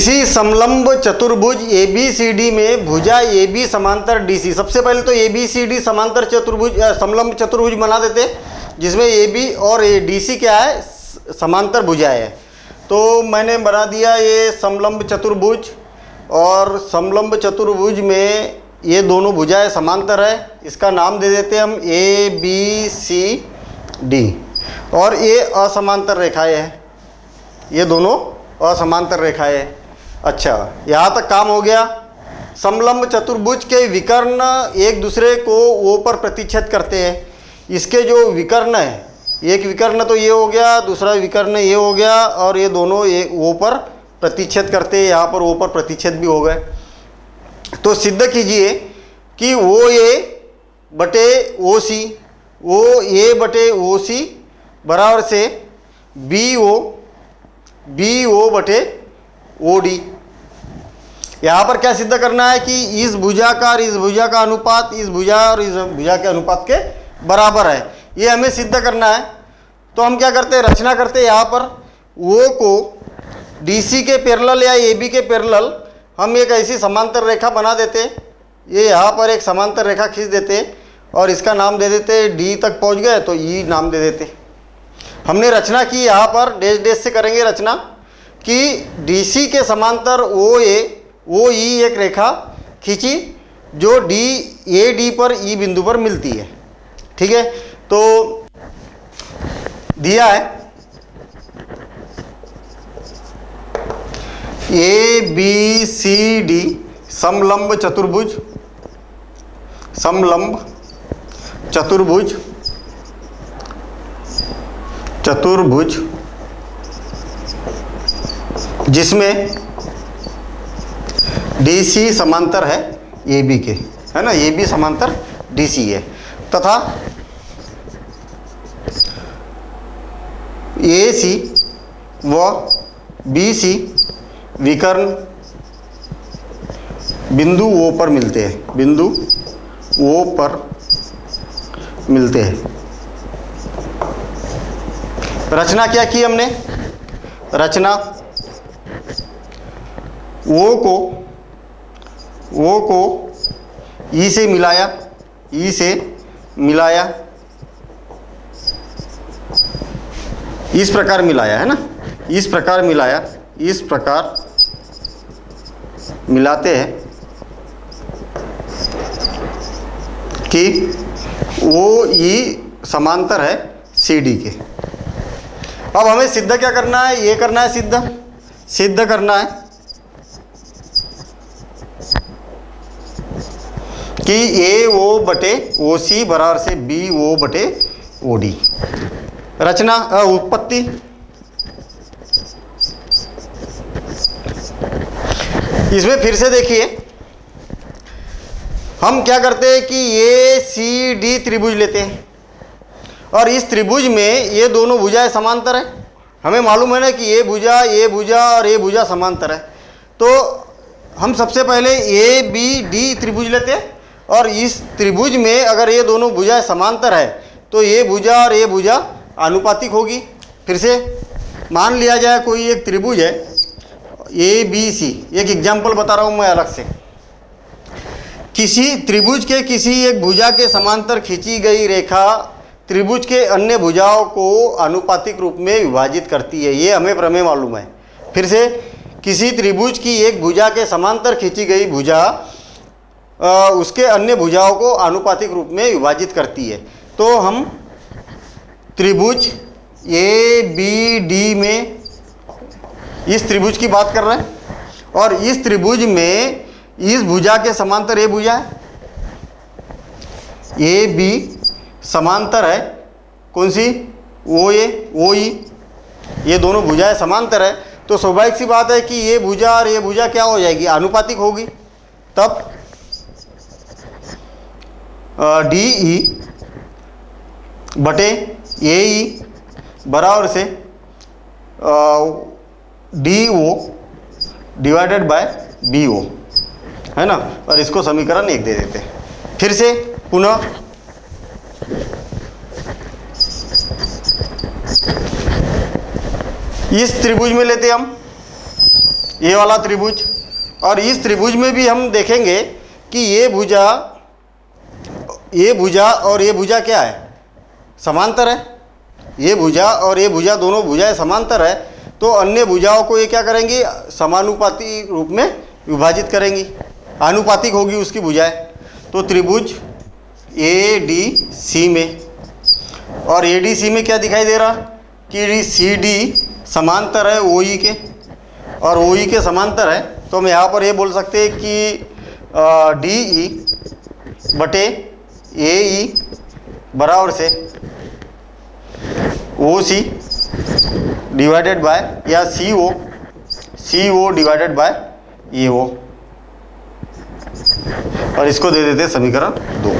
किसी समलंब चतुर्भुज ABCD में भुजा AB समांतर DC। सबसे पहले तो ABCD समांतर चतुर्भुज समलंब चतुर्भुज बना देते, जिसमें AB और DC क्या है, समांतर भुजाएं है। तो मैंने बना दिया ये समलंब चतुर्भुज, और समलंब चतुर्भुज में ये दोनों भुजाएं समांतर है। इसका नाम दे देते हम ABCD। और ये असमांतर रेखाएं हैं, ये दोनों असमांतर रेखाएं हैं। अच्छा, यहाँ तक काम हो गया। समलंब चतुर्भुज के विकर्ण एक दूसरे को O पर प्रतिच्छेद करते हैं। इसके जो विकर्ण है, एक विकर्ण तो ये हो गया, दूसरा विकर्ण ये हो गया, और ये दोनों O पर प्रतिच्छेद करते हैं। यहाँ पर O पर प्रतिच्छेद भी हो गए। तो सिद्ध कीजिए कि OA बटे OC, OA बटे OC बराबर से BO बटे OD। यहाँ पर क्या सिद्ध करना है कि इस भुजा का और इस भुजा का अनुपात इस भुजा और इस भुजा के अनुपात के बराबर है, ये हमें सिद्ध करना है। तो हम क्या करते हैं, रचना करते हैं। यहाँ पर O को DC के पैरेलल या AB के पैरेलल हम एक ऐसी समांतर रेखा बना देते। ये यहाँ पर एक समांतर रेखा खींच देते और इसका नाम दे देते, D तक पहुँच गए तो E नाम दे देते। हमने रचना की, यहाँ पर डैश डैश से करेंगे रचना कि DC के समांतर OE एक रेखा खींची जो AD पर E बिंदु पर मिलती है। ठीक है, तो दिया है ABCD समलंब चतुर्भुज, समलंब चतुर्भुज, चतुर्भुज जिसमें DC समांतर है AB के, है ना, AB समांतर DC है, तथा AC व BC विकर्ण बिंदु O पर मिलते हैं, बिंदु O पर मिलते हैं। रचना क्या की हमने, रचना O को E से मिलाया, E से मिलाया, इस प्रकार मिलाया, है ना, इस प्रकार मिलाया, इस प्रकार मिलाते हैं कि OE समांतर है CD के। अब हमें सिद्ध क्या करना है, ये करना है सिद्ध करना है कि AO बटे OC बराबर से BO बटे OD। रचना उत्पत्ति, इसमें फिर से देखिए, हम क्या करते हैं कि ACD त्रिभुज लेते हैं और इस त्रिभुज में ये दोनों भुजाएं समांतर है। हमें मालूम है ना कि ये भुजा और ये भुजा समांतर है। तो हम सबसे पहले ABD त्रिभुज लेते हैं और इस त्रिभुज में अगर ये दोनों भुजाएं समांतर है तो ये भुजा और ये भुजा आनुपातिक होगी। फिर से मान लिया जाए कोई एक त्रिभुज है ABC, एक एग्जाम्पल बता रहा हूँ मैं अलग से। किसी त्रिभुज के किसी एक भुजा के समांतर खींची गई रेखा त्रिभुज के अन्य भुजाओं को आनुपातिक रूप में विभाजित करती है, ये हमें प्रमेय मालूम है। फिर से, किसी त्रिभुज की एक भुजा के समांतर खींची गई भुजा उसके अन्य भुजाओं को आनुपातिक रूप में विभाजित करती है। तो हम त्रिभुज ABD में इस त्रिभुज की बात कर रहे हैं और इस त्रिभुज में इस भुजा के समांतर ये भुजा है, AB समांतर है कौन सी, OE। ये दोनों भुजाएं समांतर है तो स्वाभाविक सी बात है कि ये भुजा और ये भुजा क्या हो जाएगी, आनुपातिक होगी। तब DE बटे AE बराबर से DO डिवाइडेड बाय BO, है ना, और इसको समीकरण 1 दे देते हैं। फिर से पुनः इस त्रिभुज में लेते हम ये वाला त्रिभुज, और इस त्रिभुज में भी हम देखेंगे कि ये भुजा और ये भुजा क्या है, समांतर है। ये भुजा और ये भुजा दोनों भुजाएं समांतर है, तो अन्य भुजाओं को ये क्या करेंगी, समानुपाती रूप में विभाजित करेंगी, आनुपातिक होगी उसकी भुजाएं। तो त्रिभुज ADC में, और ADC में क्या दिखाई दे रहा कि CD समांतर है OE के, और OE के समांतर है, तो हम यहाँ पर ये बोल सकते हैं कि DE बटे AE बराबर से OC डिवाइडेड बाय, या CO डिवाइडेड बाय AO, और इसको दे देते हैं समीकरण 2।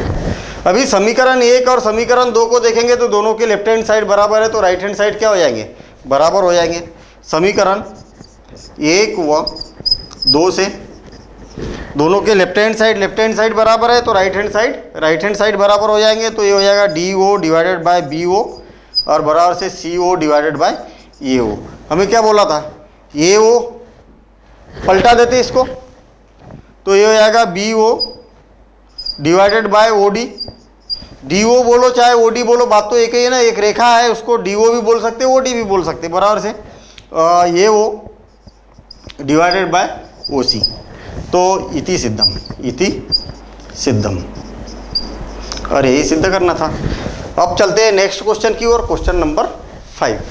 अभी समीकरण 1 और समीकरण 2 को देखेंगे तो दोनों के लेफ्ट हैंड साइड बराबर है, तो राइट हैंड साइड क्या हो जाएंगे, बराबर हो जाएंगे। समीकरण 1 व 2 से दोनों के लेफ्ट हैंड साइड बराबर है, तो राइट हैंड साइड बराबर हो जाएंगे। तो ये हो जाएगा DO डिवाइडेड बाय BO और बराबर से CO डिवाइडेड बाय AO। हमें क्या बोला था, AO पलटा देते इसको, तो ये हो जाएगा BO divided by OD। DO बोलो चाहे OD बोलो, बात तो एक ही है ना, एक रेखा है, उसको DO भी बोल सकते OD भी बोल सकते, बराबर से AO डिवाइडेड बाय OC। तो इति सिद्धम, और यही सिद्ध करना था। अब चलते हैं नेक्स्ट क्वेश्चन की ओर, क्वेश्चन नंबर 5।